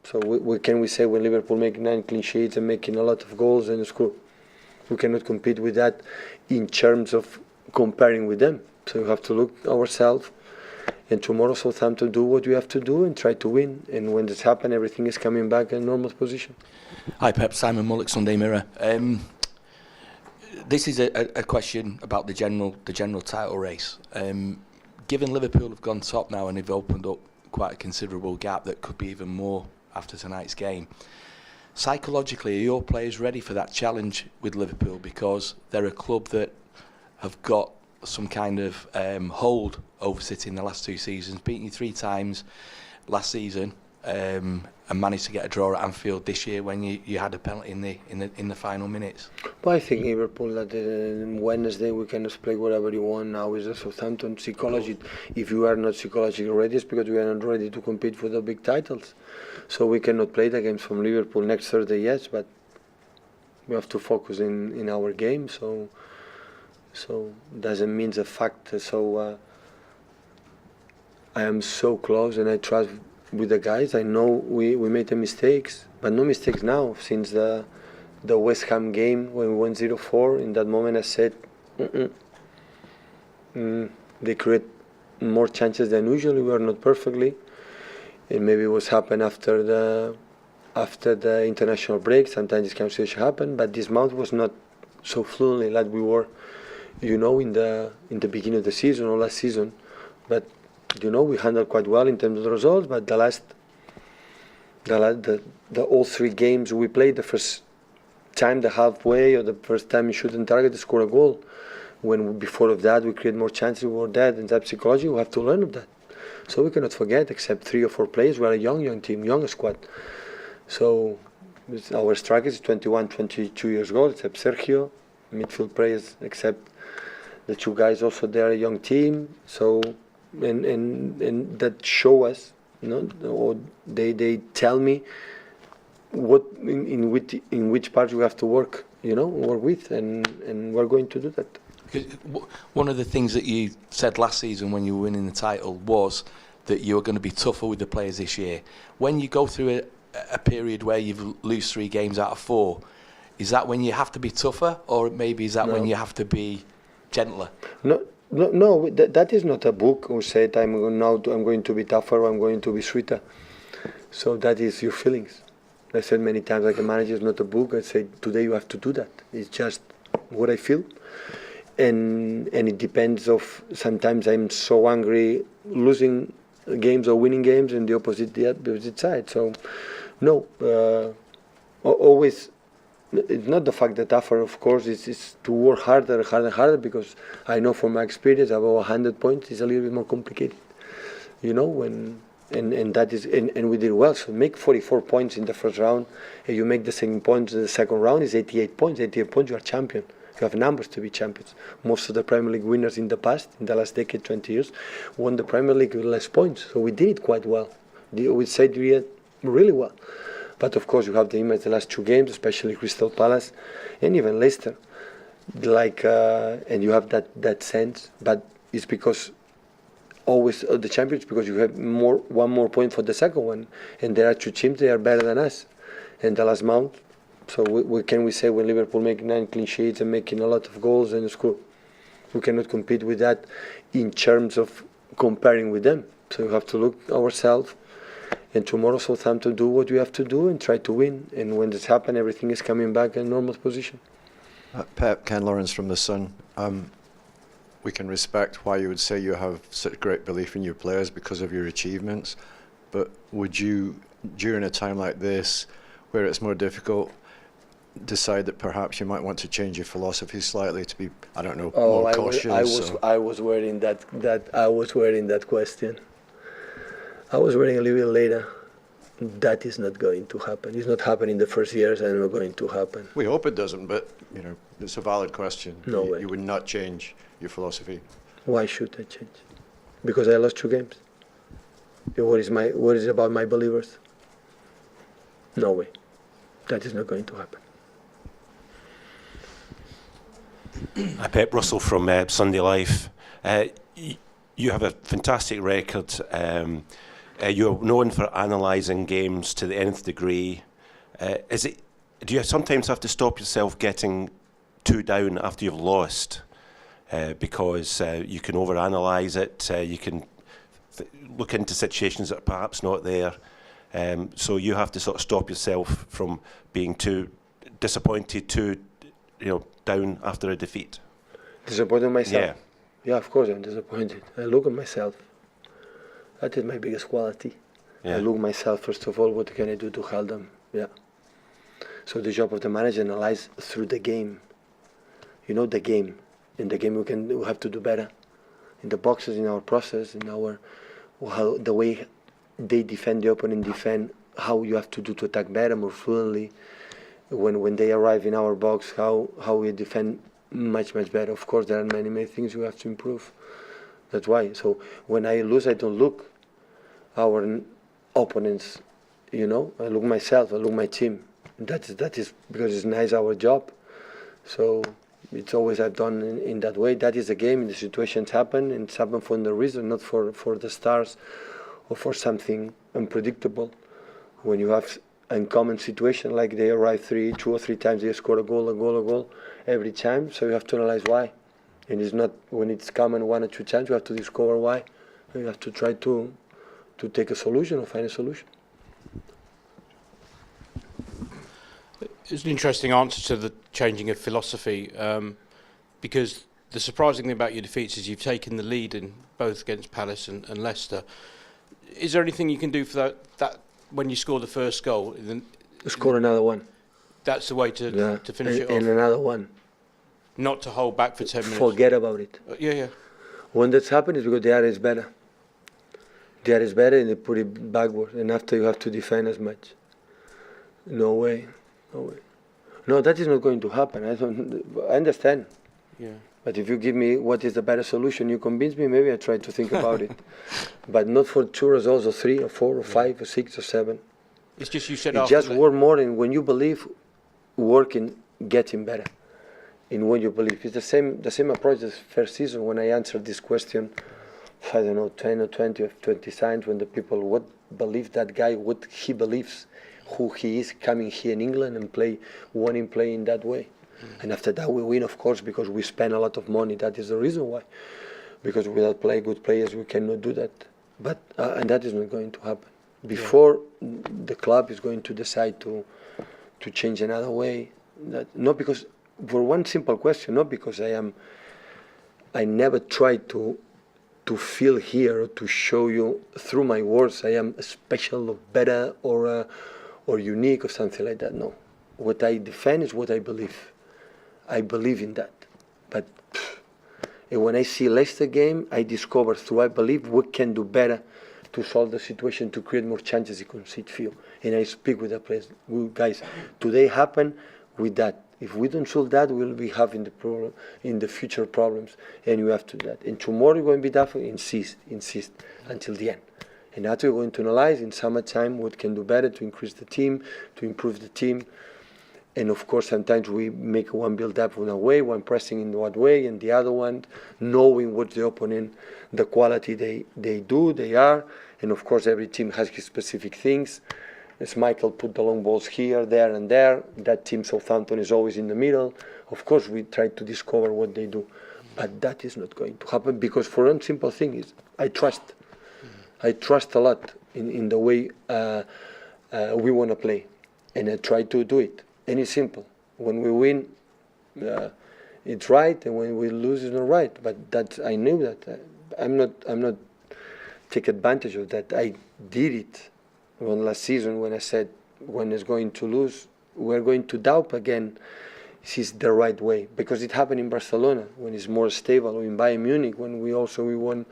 So what can we say when Liverpool make 9 clean sheets and making a lot of goals and score? We cannot compete with that in terms of comparing with them. So we have to look ourselves. And tomorrow Southampton do what we have to do and try to win. And when this happens, everything is coming back in normal position. Hi Pep, Simon Mullock, Sunday Mirror. This is a question about the general title race. Given Liverpool have gone top now and they've opened up quite a considerable gap that could be even more after tonight's game, psychologically, are your players ready for that challenge with Liverpool? Because they're a club that have got some kind of hold over City in the last 2 seasons, beating you 3 times last season, and managed to get a draw at Anfield this year when you had a penalty in the final minutes. But I think Liverpool that Wednesday we can play whatever you want. Now is the Southampton psychology. If you are not psychologically ready, it's because we are not ready to compete for the big titles. So we cannot play the games from Liverpool next Thursday, yes, but we have to focus in our game. So doesn't mean the fact. So I am so close and I trust with the guys. I know we made the mistakes, but no mistakes now. Since the West Ham game when we won 0-4, in that moment I said, they create more chances than usually. We are not perfectly, and maybe it was happened after the international break. Sometimes this kind of situation happen, but this month was not so fluently like we were, in the beginning of the season or last season. But we handled quite well in terms of the results. But the all 3 games we played, the first time the halfway or the first time you shoot on target to score a goal. When before of that we create more chances, we were dead, and that psychology we have to learn of that. So we cannot forget, except 3 or 4 players, we are a young team, young squad. So our strikers is 21, 22 years old, except Sergio. Midfield players, except the 2 guys, also they are a young team. So and that show us, or they tell me what in which parts we have to work, work with, and we're going to do that. One of the things that you said last season when you were winning the title was that you were going to be tougher with the players this year. When you go through a period where you lose 3 games out of 4, is that when you have to be tougher, or maybe is that when you have to be gentler? No, that is not a book who said I'm going to be tougher or I'm going to be sweeter. So that is your feelings. I said many times, like a manager, is not a book. I said today you have to do that. It's just what I feel, and it depends of. Sometimes I'm so angry losing games or winning games, and the opposite side. So no, always. It's not the fact that tougher, of course, it's to work harder, because I know from my experience about 100 points is a little bit more complicated, and that is, and we did well. So make 44 points in the first round, and you make the same points in the second round is 88 points. 88 points, you are champion. You have numbers to be champions. Most of the Premier League winners in the past, in the last decade, 20 years, won the Premier League with less points. So we did it quite well. We said we did really well. But of course, you have the image the last 2 games, especially Crystal Palace and even Leicester. And you have that sense. But it's because always the champions, because you have one more point for the second one, and there are 2 teams they are better than us. And the last month, so what can we say when Liverpool make 9 clean sheets and making a lot of goals and score? We cannot compete with that in terms of comparing with them. So we have to look ourselves. And tomorrow Southampton do what we have to do and try to win. And when this happens, everything is coming back in normal position. Pep, Ken Lawrence from The Sun. We can respect why you would say you have such great belief in your players because of your achievements. But would you, during a time like this, where it's more difficult, decide that perhaps you might want to change your philosophy slightly to be, more cautious? I was wearing that question. I was wearing a little bit later. That is not going to happen. It's not happening the first years, and it's not going to happen. We hope it doesn't, but it's a valid question. No way. You would not change your philosophy. Why should I change? Because I lost 2 games. What is about my believers? No way. That is not going to happen. Hi, Pep. Russell from Sunday Life. You have a fantastic record you're known for analysing games to the nth degree. Do you sometimes have to stop yourself getting too down after you've lost? Because you can overanalyse it, you can look into situations that are perhaps not there. So you have to sort of stop yourself from being too disappointed, too down after a defeat. Disappointed myself? Yeah. Yeah, of course I'm disappointed. I look at myself. That is my biggest quality. Yeah. I look myself, first of all, what can I do to help them? Yeah. So the job of the manager analyze through the game. The game. In the game we have to do better. In the boxes, in our process, in the way they defend, the opponent defend, how you have to do to attack better, more fluently. When they arrive in our box, how we defend much better. Of course, there are many things we have to improve. That's why. So when I lose, I don't look our opponents. I look myself. I look my team. That is because it's nice our job. So it's always I've done in that way. That is the game. The situations happen, and it's happened for the reason, not for the stars or for something unpredictable. When you have uncommon situation like they arrive 2 or 3 times, they score a goal every time. So you have to analyze why. And it's not when it's common 1 or 2 times. You have to discover why. And you have to try to take a solution or find a solution. It's an interesting answer to the changing of philosophy, because the surprising thing about your defeats is you've taken the lead in both against Palace and Leicester. Is there anything you can do for that when you score the first goal? Score another one. That's the way to finish it off. And another one. Not to hold back for 10 minutes. Forget about it. Yeah. When that's happened, it's because the other is better. The other is better, and they put it backward. And after you have to defend as much. No way. No, that is not going to happen. I understand. Yeah. But if you give me what is the better solution, you convince me, maybe I try to think about it. But not for 2 results or 3 or 4 or 5 or 6 or 7. It's just you said It after just work more, and when you believe, working, getting better. In what you believe. It's the same approach as first season when I answered this question, I don't know, 10 or 20 or 20 times, when the people would believe that guy, what he believes, who he is, coming here in England and wanting play in that way. And after that we win, of course, because we spend a lot of money. That is the reason why. Because without good players, we cannot do that. But and that is not going to happen. Before the club is going to decide to change another way. Not because, for one simple question, not because I never try to feel here or to show you through my words I am special or better or unique or something like that. No. What I defend is what I believe. I believe in that. But and when I see Leicester game, I discover through I believe we can do better to solve the situation, to create more chances to concede few. And I speak with the players. Guys, today happen with that. If we don't solve that, we'll be having the problem in the future problems, and you have to do that. And tomorrow you're going to be tough. Insist until the end. And after we're going to analyze in summertime what can do better to increase the team, to improve the team. And of course, sometimes we make one build-up in a way, one pressing in one way, and the other one knowing what the opponent, the quality they are. And of course, every team has his specific things. As Michael put the long balls here, there, and there. That team, Southampton, is always in the middle. Of course, we try to discover what they do. But that is not going to happen because for one simple thing is I trust. I trust a lot in the way we want to play. And I try to do it. And it's simple. When we win, it's right, and when we lose, it's not right. But that I knew that. I'm not take advantage of that. I did it when last season when I said when it's going to lose, we're going to doubt again. This is the right way because it happened in Barcelona when it's more stable, or in Bayern Munich when we won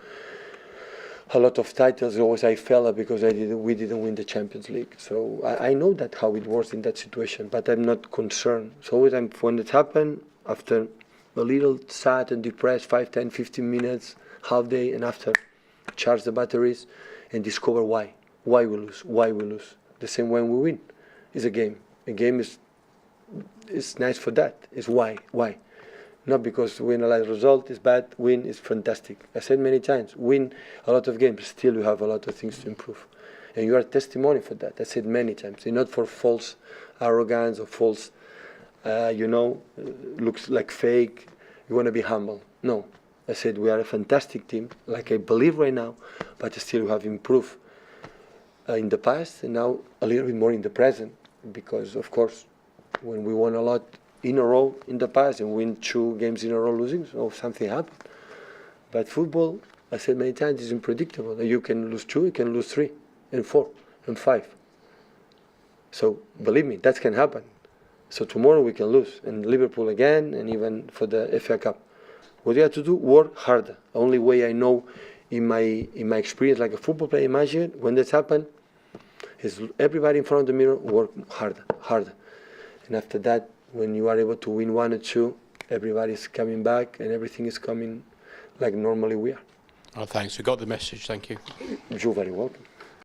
a lot of titles. Always I fell because we didn't win the Champions League. So I know that how it works in that situation, but I'm not concerned. So always when it happened, after a little sad and depressed, 5, 10, 15 minutes, half day, and after charge the batteries and discover why we lose. The same when we win. It's a game. A game is nice for that. It's why. Not because win a lot of result is bad, win is fantastic. I said many times, win a lot of games, still you have a lot of things to improve. And you are testimony for that. I said many times. It's not for false arrogance or false, looks like fake. You want to be humble. No. I said we are a fantastic team, like I believe right now, but still we have improved in the past and now a little bit more in the present. Because, of course, when we won a lot in a row in the past and win 2 games in a row losing, so something happened. But football, I said many times, is unpredictable. You can lose 2, you can lose 3, and 4, and 5. So believe me, that can happen. So tomorrow we can lose, and Liverpool again, and even for the FA Cup. What you have to do, work harder. Only way I know in my experience like a football player, imagine when this happens, is everybody in front of the mirror work harder. And after that, when you are able to win 1 or 2, everybody's coming back and everything is coming like normally we are. Oh, thanks. We got the message. Thank you. You're very welcome.